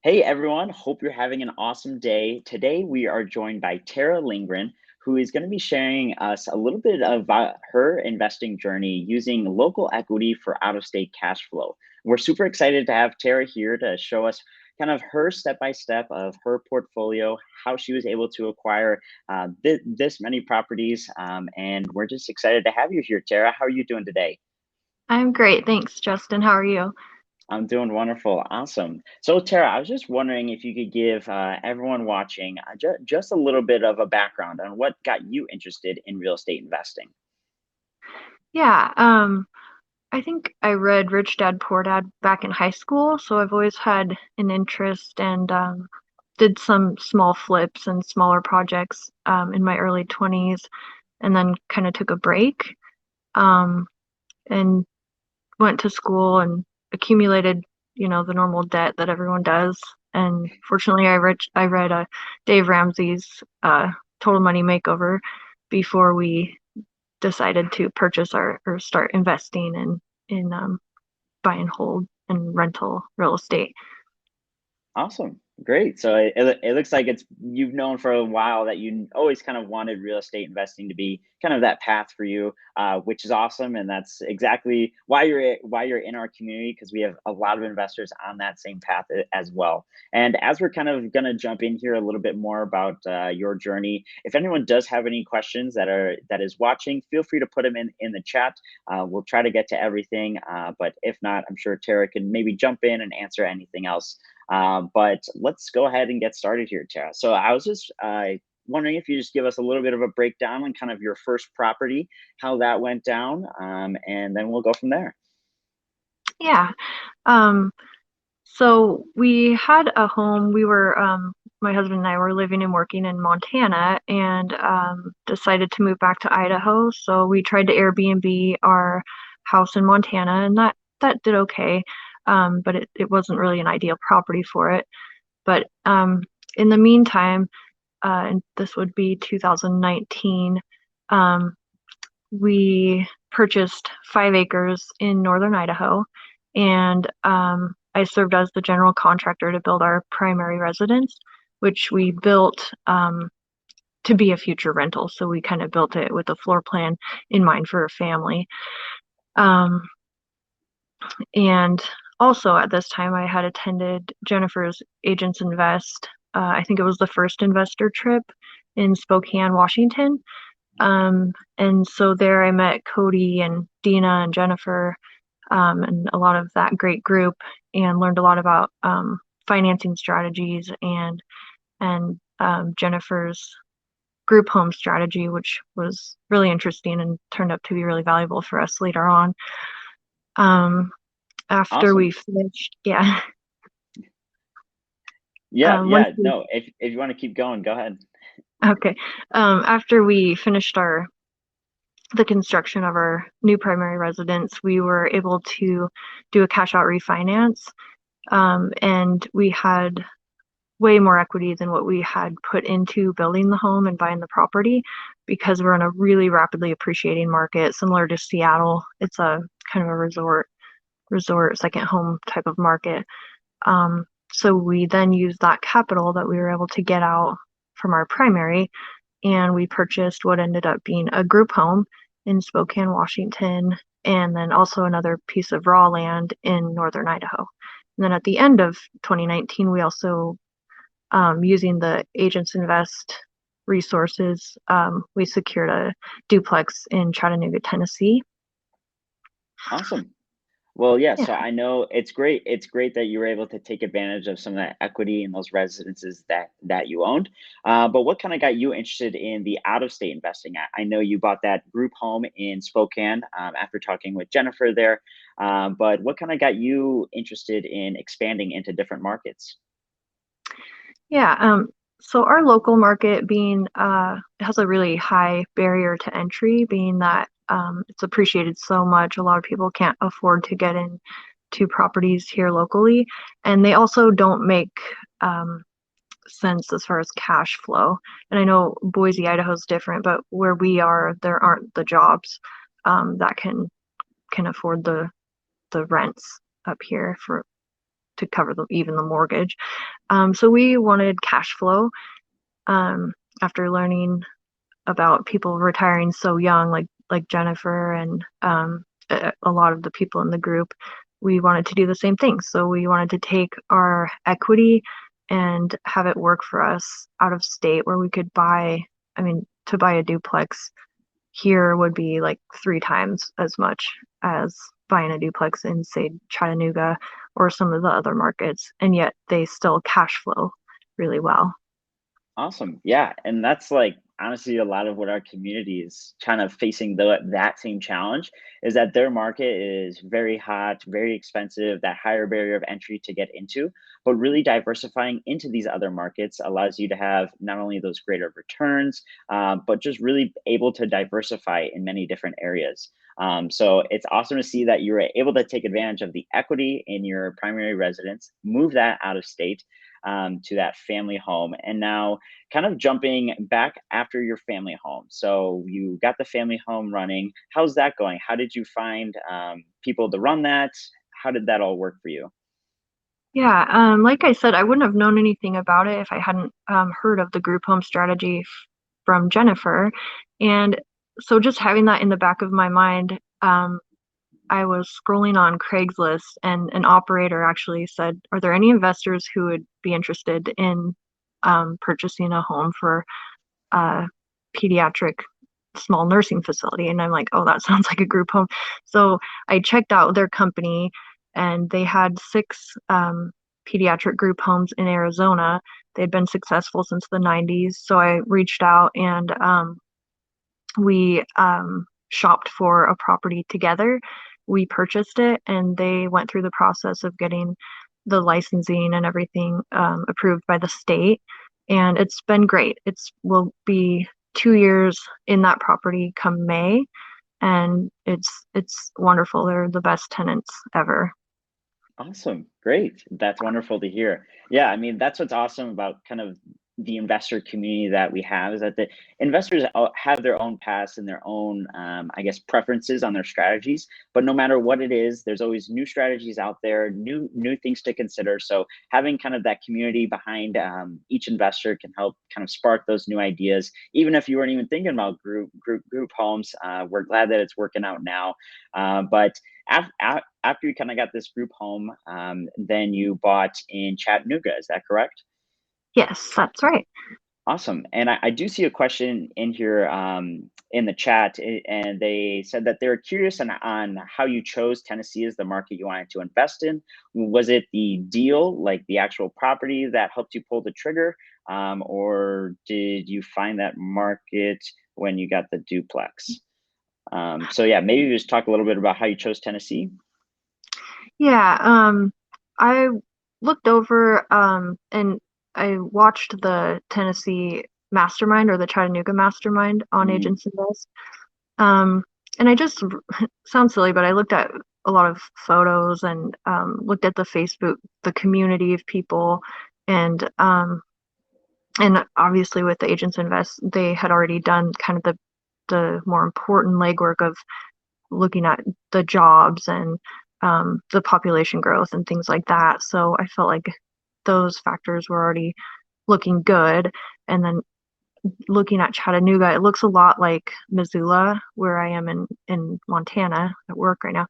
Hey everyone, hope you're having an awesome day. Today we are joined by Tara Lindgren, who is going to be sharing us a little bit about her investing journey using local equity for out of state cash flow. We're super excited to have Tara here to show us kind of her step by step of her portfolio, how she was able to acquire this many properties. And we're just excited to have you here, Tara. How are you doing today? I'm great. Thanks, Justin. How are you? I'm doing wonderful. Awesome. So, Tara, I was just wondering if you could give everyone watching just a little bit of a background on what got you interested in real estate investing. Yeah, I think I read Rich Dad Poor Dad back in high school, so I've always had an interest and did some small flips and smaller projects in my early 20s and then kind of took a break um, and went to school and accumulated, the normal debt that everyone does. And fortunately, I read Dave Ramsey's Total Money Makeover before we decided to purchase our or start investing in buy and hold and rental real estate. Awesome. Great. So it looks like it's you've known for a while that you always kind of wanted real estate investing to be kind of that path for you, which is awesome, and that's exactly why you're in our community because we have a lot of investors on that same path as well. And as we're kind of going to jump in here a little bit more about your journey, if anyone does have any questions that is watching, feel free to put them in the chat. We'll try to get to everything, but if not, I'm sure Tara can maybe jump in and answer anything else. But let's go ahead and get started here, Tara. So I was just wondering if you just give us a little bit of a breakdown on kind of your first property, how that went down, and then we'll go from there. Yeah. Um, so we had a home. My husband and I were living and working in Montana and decided to move back to Idaho. So we tried to Airbnb our house in Montana, and that did okay. But it wasn't really an ideal property for it. But in the meantime, and this would be 2019, um, we purchased 5 acres in northern Idaho, and I served as the general contractor to build our primary residence, which we built to be a future rental. So we kind of built it with a floor plan in mind for a family. Um, and also at this time, I had attended Jennifer's Agents Invest. I think it was the first investor trip in Spokane, Washington. And so there I met Cody and Dina and Jennifer, and a lot of that great group, and learned a lot about financing strategies and Jennifer's group home strategy, which was really interesting and turned out to be really valuable for us later on. Um, After we Awesome. finished, yeah, Yeah, once yeah. we No, if you want to keep going, go ahead. okay, after we finished our the construction of our new primary residence, we were able to do a cash out refinance. And we had way more equity than what we had put into building the home and buying the property because we're in a really rapidly appreciating market, similar to Seattle. It's a kind of a resort second home type of market. So we then used that capital that we were able to get out from our primary, and we purchased what ended up being a group home in Spokane, Washington, and then also another piece of raw land in northern Idaho. And then at the end of 2019, we also, using the Agents Invest resources, we secured a duplex in Chattanooga, Tennessee. Awesome. Well, yeah, Yeah. so I know it's great. It's great that you were able to take advantage of some of that equity in those residences that you owned. But what kind of got you interested in the out of state investing? I know you bought that group home in Spokane after talking with Jennifer there. But what kind of got you interested in expanding into different markets? Yeah. So our local market being it has a really high barrier to entry, being that it's appreciated so much. A lot of people can't afford to get into properties here locally, and they also don't make um, sense as far as cash flow. And I know Boise, Idaho is different, but where we are, there aren't the jobs that can afford the rents up here for to cover even the mortgage. So we wanted cash flow. After learning about people retiring so young, like Jennifer and a lot of the people in the group, we wanted to do the same thing. So we wanted to take our equity and have it work for us out of state where we could buy, I mean, to buy a duplex here would be like 3 times as much as buying a duplex in, say, Chattanooga or some of the other markets, and yet they still cash flow really well. Awesome. Yeah. And that's like honestly a lot of what our community is kind of facing that same challenge is that their market is very hot, very expensive, that higher barrier of entry to get into. But really diversifying into these other markets allows you to have not only those greater returns, but just really able to diversify in many different areas. So it's awesome to see that you were able to take advantage of the equity in your primary residence, move that out of state to that family home. And now, kind of jumping back after your family home. So you got the family home running. How's that going? How did you find people to run that? How did that all work for you? Yeah, like I said, I wouldn't have known anything about it if I hadn't heard of the group home strategy from Jennifer. And so just having that in the back of my mind, I was scrolling on Craigslist and an operator actually said, "Are there any investors who would be interested in purchasing a home for a pediatric small nursing facility?" And I'm like, "Oh, that sounds like a group home." So I checked out their company and they had 6 pediatric group homes in Arizona. They'd been successful since the 90s. So I reached out and we shopped for a property together. We purchased it, and they went through the process of getting the licensing and everything approved by the state. And it's been great. It's will be 2 years in that property come May, and it's wonderful. They're the best tenants ever. Awesome. Great. That's wonderful to hear. Yeah, I mean, that's what's awesome about kind of the investor community that we have is that the investors have their own paths and their own, I guess, preferences on their strategies. But no matter what it is, there's always new strategies out there, new things to consider. So having kind of that community behind each investor can help kind of spark those new ideas. Even if you weren't even thinking about group homes, we're glad that it's working out now. But after you kind of got this group home, then you bought in Chattanooga. Is that correct? Yes, that's right. Awesome. And I do see a question in here in the chat, and they said that they're curious on how you chose Tennessee as the market you wanted to invest in. Was it the deal, like the actual property, that helped you pull the trigger, or did you find that market when you got the duplex? So yeah, maybe just talk a little bit about how you chose Tennessee. Yeah, I looked over and I watched the Tennessee Mastermind or the Chattanooga Mastermind on Mm, Agents Invest. Um, and I just sounds silly, but I looked at a lot of photos and looked at the Facebook, the community of people, and obviously with the Agents Invest, they had already done kind of the more important legwork of looking at the jobs and the population growth and things like that. So I felt like those factors were already looking good. And then looking at Chattanooga, it looks a lot like Missoula, where I am in Montana at work right now,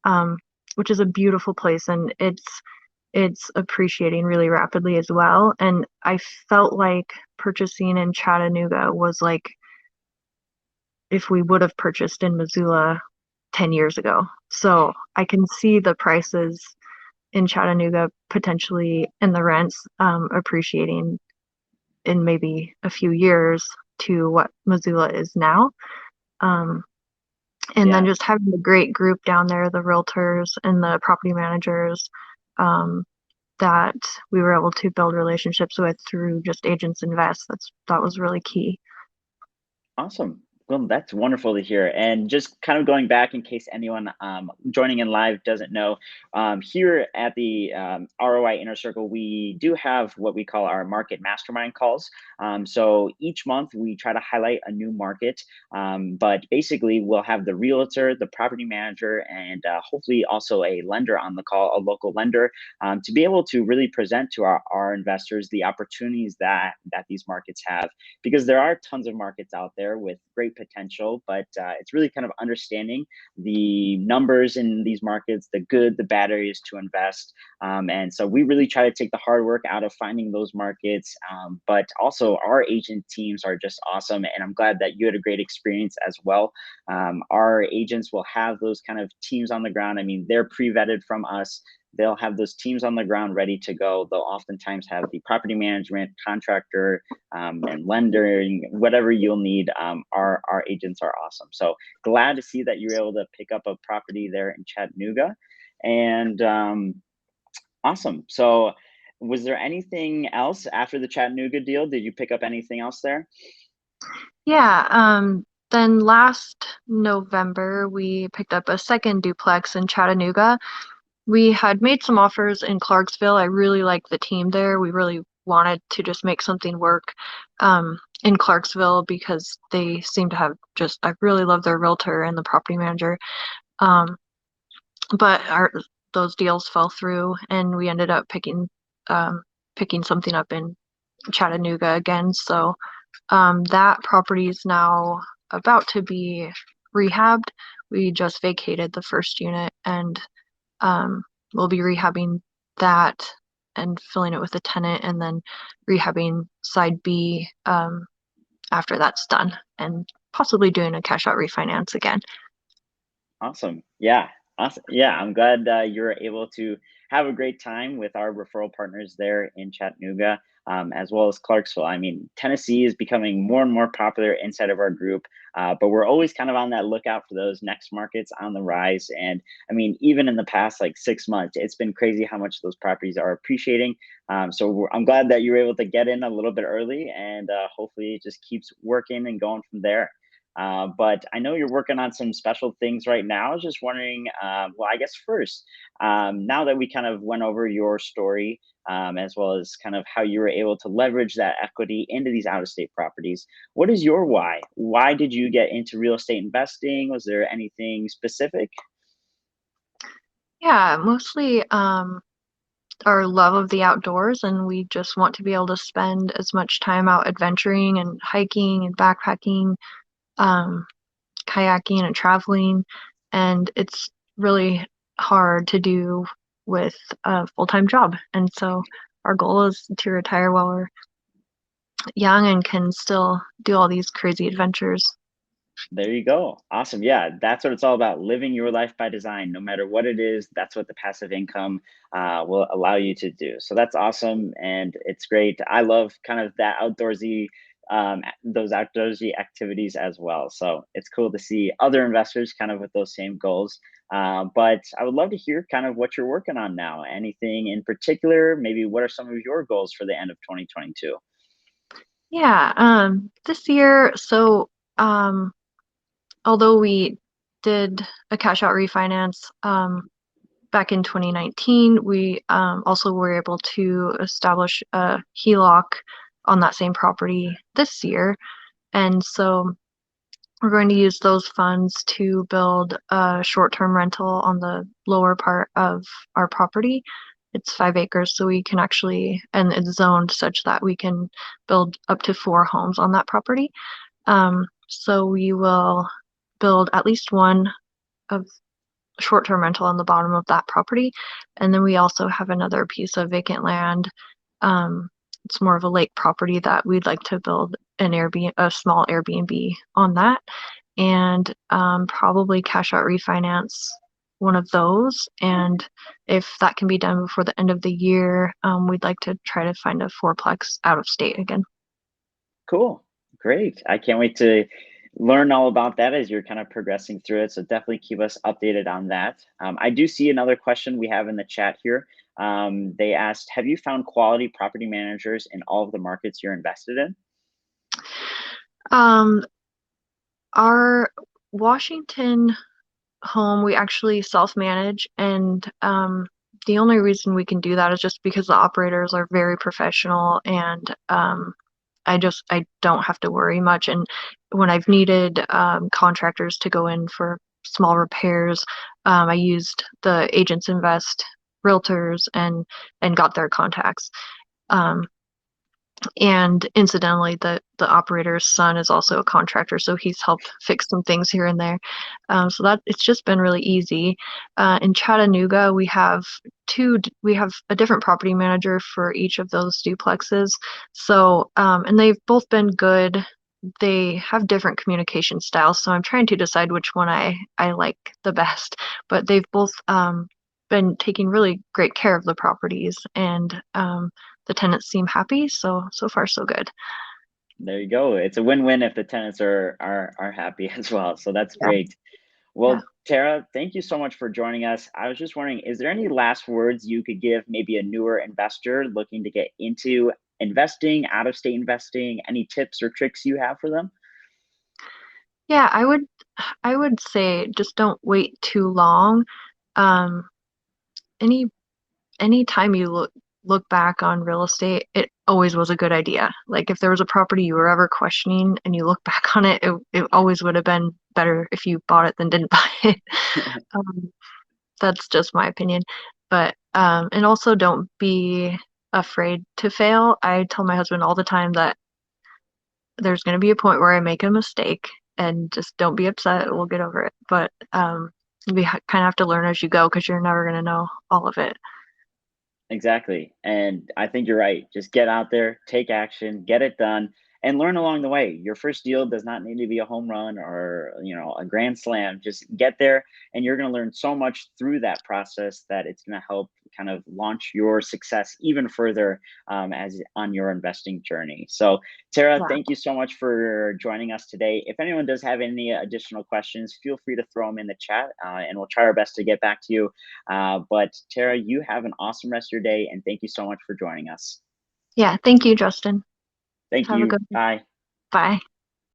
um, which is a beautiful place, and it's appreciating really rapidly as well. And I felt like purchasing in Chattanooga was like if we would have purchased in Missoula 10 years ago. So I can see the prices in Chattanooga potentially and the rents appreciating in maybe a few years to what Missoula is now. Um, and then yeah. just having the great group down there, the realtors and the property managers um, that we were able to build relationships with through just Agents Invest. That was really key. Awesome. Well, that's wonderful to hear. And just kind of going back in case anyone joining in live doesn't know, here at the ROI Inner Circle, we do have what we call our market mastermind calls. So each month we try to highlight a new market, but basically we'll have the realtor, the property manager, and hopefully also a lender on the call, a local lender, to be able to really present to our investors the opportunities that these markets have, because there are tons of markets out there with great potential, but it's really kind of understanding the numbers in these markets, the good, the bad areas to invest. And so we really try to take the hard work out of finding those markets. But also, our agent teams are just awesome. And I'm glad that you had a great experience as well. Our agents will have those kind of teams on the ground. I mean, they're pre vetted from us. They'll have those teams on the ground ready to go. They'll oftentimes have the property management, contractor, and lender, whatever you'll need. Our agents are awesome. So glad to see that you're able to pick up a property there in Chattanooga, and awesome. So was there anything else after the Chattanooga deal? Did you pick up anything else there? Yeah, then last November we picked up a second duplex in Chattanooga. We had made some offers in Clarksville. I really liked the team there. We really wanted to just make something work in Clarksville because they seem to have just, I really love their realtor and the property manager. Um, but those deals fell through and we ended up picking something up in Chattanooga again. So that property is now about to be rehabbed. We just vacated the first unit and we'll be rehabbing that and filling it with a tenant and then rehabbing side B after that's done and possibly doing a cash out refinance again. Awesome. Yeah. Awesome. Yeah. I'm glad you were able to have a great time with our referral partners there in Chattanooga, as well as Clarksville. I mean, Tennessee is becoming more and more popular inside of our group, but we're always kind of on that lookout for those next markets on the rise. And I mean, even in the past like 6 months, it's been crazy how much those properties are appreciating. I'm glad that you were able to get in a little bit early, and hopefully it just keeps working and going from there. But I know you're working on some special things right now. I was just wondering, well, I guess first, now that we kind of went over your story, as well as kind of how you were able to leverage that equity into these out of state properties, what is your why? Why did you get into real estate investing? Was there anything specific? Yeah, mostly our love of the outdoors, and we just want to be able to spend as much time out adventuring and hiking and backpacking, um, kayaking and traveling. And it's really hard to do with a full-time job. And so our goal is to retire while we're young and can still do all these crazy adventures. There you go. Awesome. Yeah, that's what it's all about. Living your life by design, no matter what it is. That's what the passive income will allow you to do. So that's awesome, and it's great. I love kind of that outdoorsy, those outdoorsy activities as well. So it's cool to see other investors kind of with those same goals. But I would love to hear kind of what you're working on now. Anything in particular? Maybe what are some of your goals for the end of 2022? Yeah, this year, so although we did a cash out refinance back in 2019, we also were able to establish a HELOC on that same property this year. And so we're going to use those funds to build a short-term rental on the lower part of our property. It's 5 acres, so we can actually, and it's zoned such that we can build up to 4 homes on that property. So we will build at least one of short-term rental on the bottom of that property. And then we also have another piece of vacant land. Um, it's more of a lake property that we'd like to build an Airbnb, a small Airbnb on that, and probably cash out refinance one of those. And if that can be done before the end of the year, we'd like to try to find a fourplex out of state again. Cool. Great. I can't wait to learn all about that as you're kind of progressing through it. So definitely keep us updated on that. I do see another question we have in the chat here. They asked, have you found quality property managers in all of the markets you're invested in? Um, Our Washington home, we actually self-manage, and the only reason we can do that is just because the operators are very professional, and I don't have to worry much. And when I've needed contractors to go in for small repairs, I used the Agents Invest realtors and got their contacts. Um, and incidentally, the operator's son is also a contractor, so he's helped fix some things here and there. So that it's just been really easy. In Chattanooga, we have a different property manager for each of those duplexes. So and they've both been good. They have different communication styles, so I'm trying to decide which one I like the best. But they've both been taking really great care of the properties, and the tenants seem happy. So far so good. There you go. It's a win-win if the tenants are happy as well. So that's Yeah, great. yeah. Well, Tara, thank you so much for joining us. I was just wondering, is there any last words you could give maybe a newer investor looking to get into investing, out of state investing? Any tips or tricks you have for them? Yeah, I would say just don't wait too long. Um, any any time you look back on real estate, it always was a good idea. Like if there was a property you were ever questioning and you look back on it, it always would have been better if you bought it than didn't buy it. Um, that's just my opinion. But and also don't be afraid to fail. I tell my husband all the time that there's going to be a point where I make a mistake, and just don't be upset. We'll get over it. But we kind of have to learn as you go because you're never going to know all of it. Exactly. And I think you're right. Just get out there, take action, get it done, and learn along the way. Your first deal does not need to be a home run or, a grand slam. Just get there and you're going to learn so much through that process that it's going to help kind of launch your success even further as on your investing journey. So, Tara, Yeah. thank you so much for joining us today. If anyone does have any additional questions, feel free to throw them in the chat and we'll try our best to get back to you. But Tara, you have an awesome rest of your day, and thank you so much for joining us. Yeah. Thank you, Justin. Thank Have a you. good one. Bye. Bye.